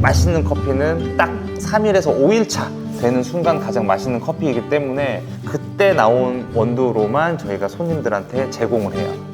맛있는 커피는 딱 3일에서 5일차 되는 순간 가장 맛있는 커피이기 때문에 그때 나온 원두로만 저희가 손님들한테 제공을 해요.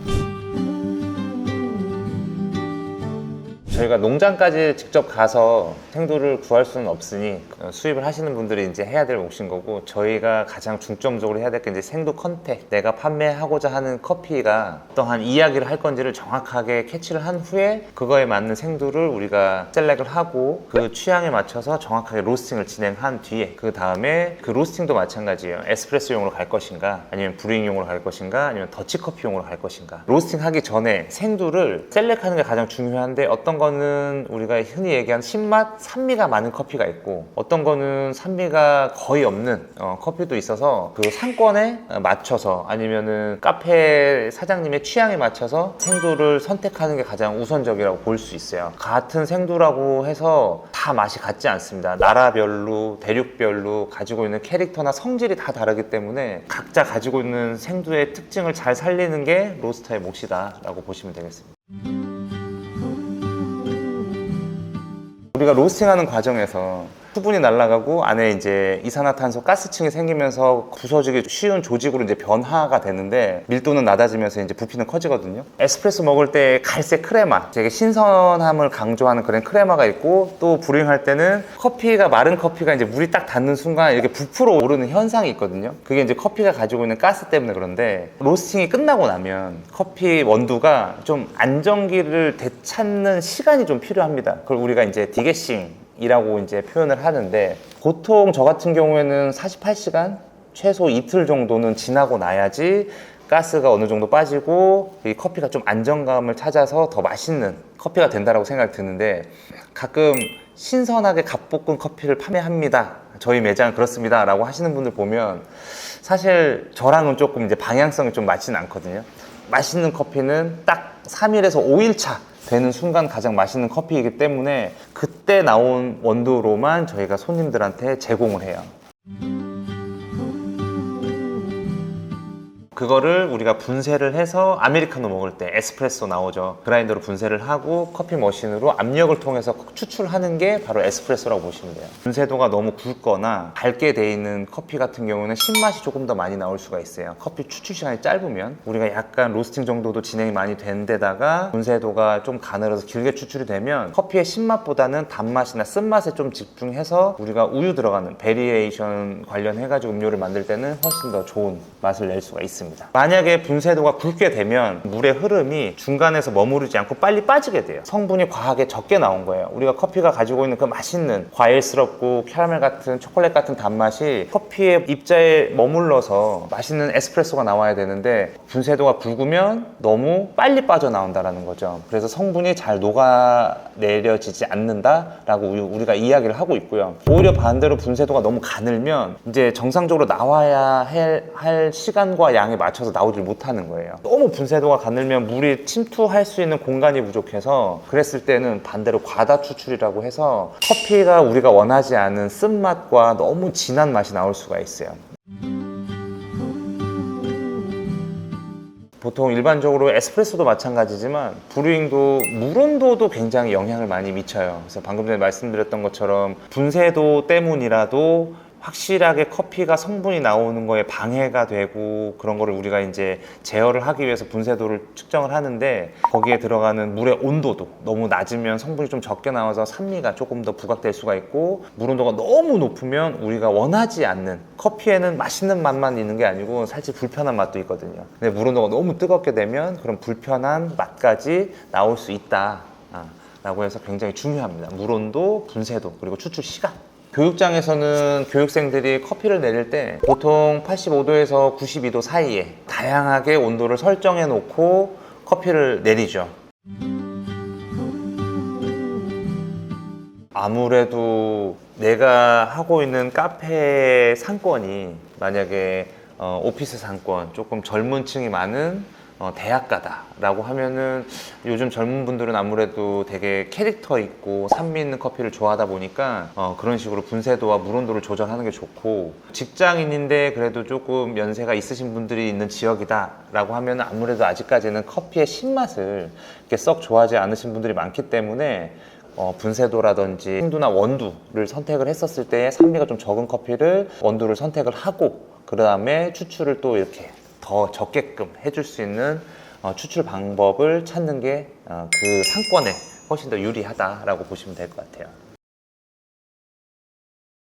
저희가 농장까지 직접 가서 생두를 구할 수는 없으니 수입을 하시는 분들이 이제 해야 될 몫인 거고, 저희가 가장 중점적으로 해야 될 게 이제 생두 컨택, 내가 판매하고자 하는 커피가 어떠한 이야기를 할 건지를 정확하게 캐치를 한 후에 그거에 맞는 생두를 우리가 셀렉을 하고 그 취향에 맞춰서 정확하게 로스팅을 진행한 뒤에 그 다음에 그 로스팅도 마찬가지예요. 에스프레소용으로 갈 것인가, 아니면 브루잉용으로 갈 것인가, 아니면 더치커피용으로 갈 것인가. 로스팅 하기 전에 생두를 셀렉하는 게 가장 중요한데, 어떤 거는 우리가 흔히 얘기하는 신맛, 산미가 많은 커피가 있고, 어떤 거는 산미가 거의 없는 커피도 있어서 그 상권에 맞춰서 아니면은 카페 사장님의 취향에 맞춰서 생두를 선택하는 게 가장 우선적이라고 볼 수 있어요. 같은 생두라고 해서 다 맛이 같지 않습니다. 나라별로, 대륙별로 가지고 있는 캐릭터나 성질이 다 다르기 때문에 각자 가지고 있는 생두의 특징을 잘 살리는 게 로스터의 몫이다 라고 보시면 되겠습니다. 우리가 로스팅하는 과정에서 수분이 날아가고 안에 이제 이산화탄소 가스층이 생기면서 부서지기 쉬운 조직으로 이제 변화가 되는데, 밀도는 낮아지면서 이제 부피는 커지거든요. 에스프레소 먹을 때 갈색 크레마, 되게 신선함을 강조하는 그런 크레마가 있고, 또 브루잉할 때는 커피가, 마른 커피가 이제 물이 딱 닿는 순간 이렇게 부풀어 오르는 현상이 있거든요. 그게 이제 커피가 가지고 있는 가스 때문에 그런데, 로스팅이 끝나고 나면 커피 원두가 좀 안정기를 되찾는 시간이 좀 필요합니다. 그걸 우리가 이제 디게싱 이라고 이제 표현을 하는데, 보통 저 같은 경우에는 48시간, 최소 이틀 정도는 지나고 나야지 가스가 어느 정도 빠지고 이 커피가 좀 안정감을 찾아서 더 맛있는 커피가 된다라고 생각이 드는데, 가끔 신선하게 갓볶은 커피를 판매합니다, 저희 매장은 그렇습니다 라고 하시는 분들 보면 사실 저랑은 조금 이제 방향성이 좀 맞지는 않거든요. 맛있는 커피는 딱 3일에서 5일차 되는 순간 가장 맛있는 커피이기 때문에 그때 나온 원두로만 저희가 손님들한테 제공을 해요. 그거를 우리가 분쇄를 해서 아메리카노 먹을 때 에스프레소 나오죠. 그라인더로 분쇄를 하고 커피 머신으로 압력을 통해서 추출하는 게 바로 에스프레소라고 보시면 돼요. 분쇄도가 너무 굵거나 밝게 돼 있는 커피 같은 경우는 신맛이 조금 더 많이 나올 수가 있어요. 커피 추출 시간이 짧으면 우리가 약간 로스팅 정도도 진행이 많이 된 데다가 분쇄도가 좀 가늘어서 길게 추출이 되면 커피의 신맛보다는 단맛이나 쓴맛에 좀 집중해서 우리가 우유 들어가는 베리에이션 관련해가지고 음료를 만들 때는 훨씬 더 좋은 맛을 낼 수가 있습니다. 만약에 분쇄도가 굵게 되면 물의 흐름이 중간에서 머무르지 않고 빨리 빠지게 돼요. 성분이 과하게 적게 나온 거예요. 우리가 커피가 가지고 있는 그 맛있는 과일스럽고 캐러멜 같은, 초콜릿 같은 단맛이 커피의 입자에 머물러서 맛있는 에스프레소가 나와야 되는데, 분쇄도가 굵으면 너무 빨리 빠져나온다는 거죠. 그래서 성분이 잘 녹아내려지지 않는다라고 우리가 이야기를 하고 있고요. 오히려 반대로 분쇄도가 너무 가늘면 이제 정상적으로 나와야 할 시간과 양에 맞춰서 나오질 못하는 거예요. 너무 분쇄도가 가늘면 물이 침투할 수 있는 공간이 부족해서, 그랬을 때는 반대로 과다 추출이라고 해서 커피가 우리가 원하지 않은 쓴맛과 너무 진한 맛이 나올 수가 있어요. 보통 일반적으로 에스프레소도 마찬가지지만 브루잉도 물 온도도 굉장히 영향을 많이 미쳐요. 그래서 방금 전에 말씀드렸던 것처럼 분쇄도 때문이라도 확실하게 커피가 성분이 나오는 거에 방해가 되고, 그런 거를 우리가 이제 제어를 하기 위해서 분쇄도를 측정을 하는데, 거기에 들어가는 물의 온도도 너무 낮으면 성분이 좀 적게 나와서 산미가 조금 더 부각될 수가 있고, 물 온도가 너무 높으면 우리가 원하지 않는, 커피에는 맛있는 맛만 있는 게 아니고 사실 불편한 맛도 있거든요. 근데 물 온도가 너무 뜨겁게 되면 그런 불편한 맛까지 나올 수 있다 라고 해서 굉장히 중요합니다. 물 온도, 분쇄도, 그리고 추출 시간. 교육장에서는 교육생들이 커피를 내릴 때 보통 85도에서 92도 사이에 다양하게 온도를 설정해 놓고 커피를 내리죠. 아무래도 내가 하고 있는 카페 상권이 만약에 오피스 상권, 조금 젊은 층이 많은 대학가다 라고 하면은, 요즘 젊은 분들은 아무래도 되게 캐릭터 있고 산미 있는 커피를 좋아하다 보니까 그런 식으로 분쇄도와 물 온도를 조절하는 게 좋고, 직장인인데 그래도 조금 연세가 있으신 분들이 있는 지역이다 라고 하면 아무래도 아직까지는 커피의 신맛을 이렇게 썩 좋아하지 않으신 분들이 많기 때문에 분쇄도라든지 생두나 원두를 선택을 했었을 때 산미가 좀 적은 커피를 원두를 선택을 하고 그 다음에 추출을 또 이렇게 더 적게끔 해줄 수 있는 추출 방법을 찾는 게 그 상권에 훨씬 더 유리하다라고 보시면 될 것 같아요.